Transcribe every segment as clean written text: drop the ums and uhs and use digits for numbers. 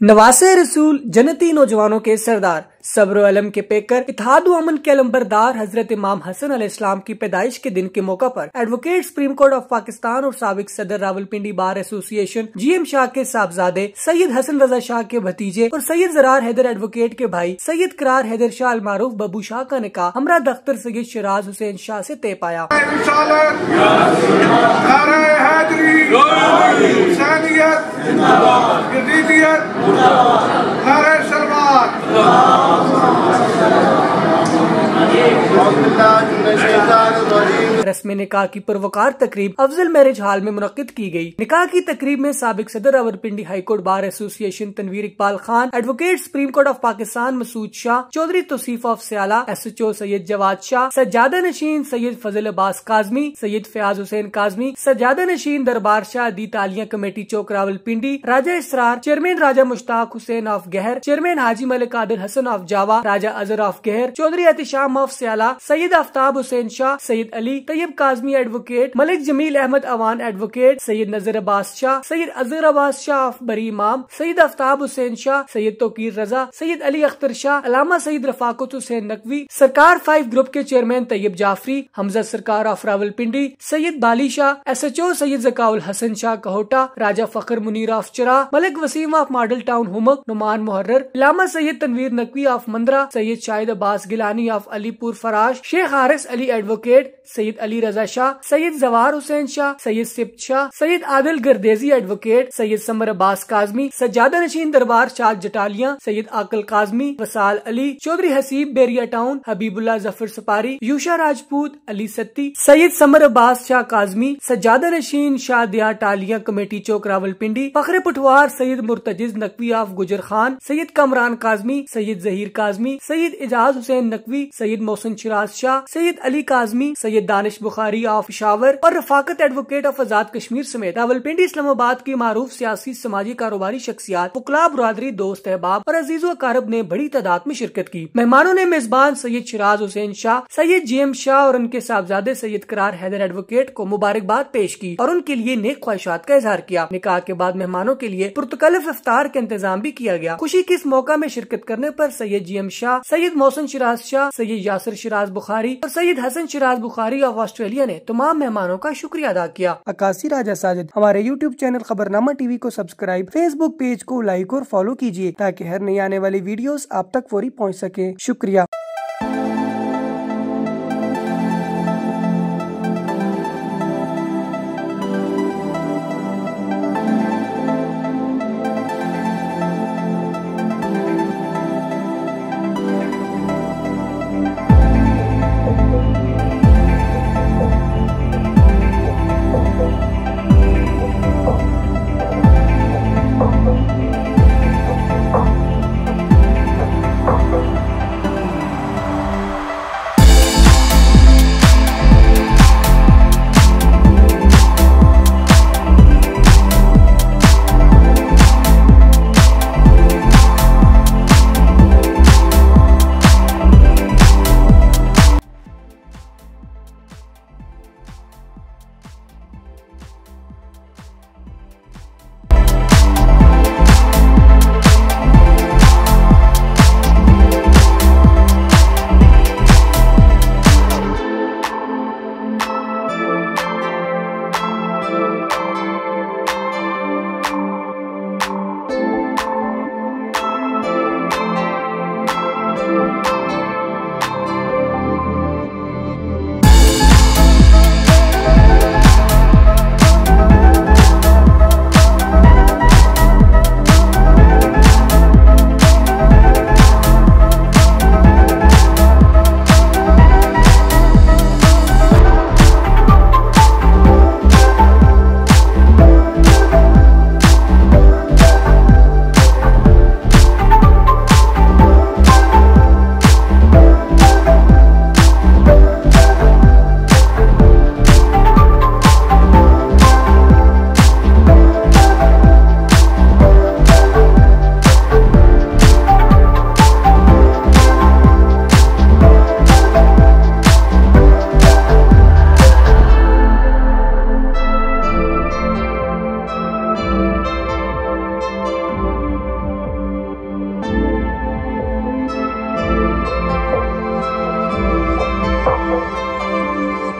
नवासे रसूल जन्नती नौजवानों के सरदार सब्र अलम के पेकर इत्तेहाद व अमन के अलंबरदार हजरत इमाम हसन अलैहिस्सलाम की पैदाइश के दिन के मौका पर advocate supreme court of Pakistan और साबिक सदर Rawalpindi bar association GM Shah के साहबजादे सैयद हसन रजा शाह के भतीजे और सैयद ज़रार हैदर एडवोकेट के भाई सैयद करार हैदर शाह अल मारूफ बब्बू शाह का निकाह हमरा दख्तर सैयद शिराज हुसैन शाह से तय पाया। रस्म निकाह की पुरवकार तकरीब अफजल मैरिज हॉल में मुनक्किद की गई। निकाह की तकरीब में साबिक सदर Rawalpindi high court bar association Tanveer Iqbal Khan, advocate supreme court of Pakistan Masood Shah, Chaudhry Tauseef of Siyala, SHO Syed Jawad Shah, सज्जादा नशीन सैयद फजल अब्बास काजमी, सैयद फयाज हुसैन काजमी, सज्जादा नशीन दरबार Shah Di Talia committee Chowk Rawalpindi, Raja Israr, chairman Raja Mushtaq Hussain of Gahar, chairman Haji Malik Adil Hasan of Jawa, Raja Azhar of Gahar, Chaudhry Ehtisham of Siyala, Syed Aftab Hussain Shah, Syed Ali Tayyab Kazmi advocate, Malik Jameel Ahmad Awan advocate, Syed नजर अब्बास शाह, सैयद अजहर अब्बास शाह ऑफ बरी इमाम, सैयद आफ्ताब हुसैन शाह, सैयद तौकीर रजा, सैयद अली अख्तर शाह, अलामा सैयद रफाकत हुसैन नकवी, सरकार 5 ग्रुप के chairman Tayyab Jafri, Hamza Sarkar of Rawalpindi, Syed Bali Shah, SHO Syed Zakaul Hasan Shah Kahuta, Raja Fakhar Munir of Chara, Malik Waseem of model town Humak, Noman मुहर्रर, Allama Syed Tanveer Naqvi of Mandra, Syed Shahid Abbas Gilani of Alipur Farash, Sheikh Haris Ali advocate, Syed Ali Raza Shah, Syed Jawar Hussain Shah, Syed Sibt Shah, Syed Adil Gardezi advocate, Syed Samar Abbas Kazmi, सज्जादा नशीन दरबार शाह जटालिया, सैयद आकल काजमी, वसाल अली, चौधरी हसीब बेरिया टाउन, हबीबुल्लाह जफर सपारी, यूशा राजपूत, अली सत्ती, सैयद समर अब्बास शाह काजमी, सज्जादा नशीन Shah Dia Talia committee Chowk Rawalpindi, Fakhre Pothwar Syed Murtajiz Naqvi of Gujar Khan, Syed Kamran Kazmi, Syed Zaheer Kazmi, Syed Ijaz Hussain Naqvi, Syed Mohsin Shiraz Shah, Syed Ali Kazmi, Syed Danish Bukhari of Peshawar और रफाकत एडवोकेट ऑफ आजाद कश्मीर समेत रावलपिंडी इस्लामाबाद की मारूफ सियासी समाजी कारोबारी शख्सियात, पुकला बरादरी, दोस्त अहबाब और अजीजो अकारब ने बड़ी तादाद में शिरकत की। मेहमानों ने मेजबान सैयद शिराज हुसैन शाह, सैयद GM शाह और उनके साहबजादे सैयद करार हैदर एडवोकेट को मुबारकबाद पेश की और उनके लिए नेक ख्वाहिशात का इजहार किया। निकाह के बाद मेहमानों के लिए पुरतकल्लफ इफ्तार का इंतजाम भी किया गया। खुशी की इस मौका में शिरकत करने पर सैयद GM शाह, सैयद मोहसिन शिराज शाह, सैयद यासिर शिराज बुखारी और सैयद हसन शिराज बुखारी ऑफ ऑस्ट्रेलिया ने तमाम मेहमानों का शुक्रिया अदा किया। अकासी राजा साजिद, हमारे YouTube चैनल खबरनामा TV को सब्सक्राइब, Facebook पेज को लाइक और फॉलो कीजिए ताकि हर नई आने वाली वीडियोस आप तक फौरी पहुंच सके। शुक्रिया।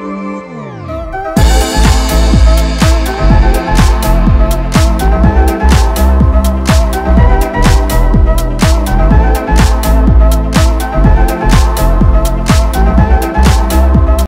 है।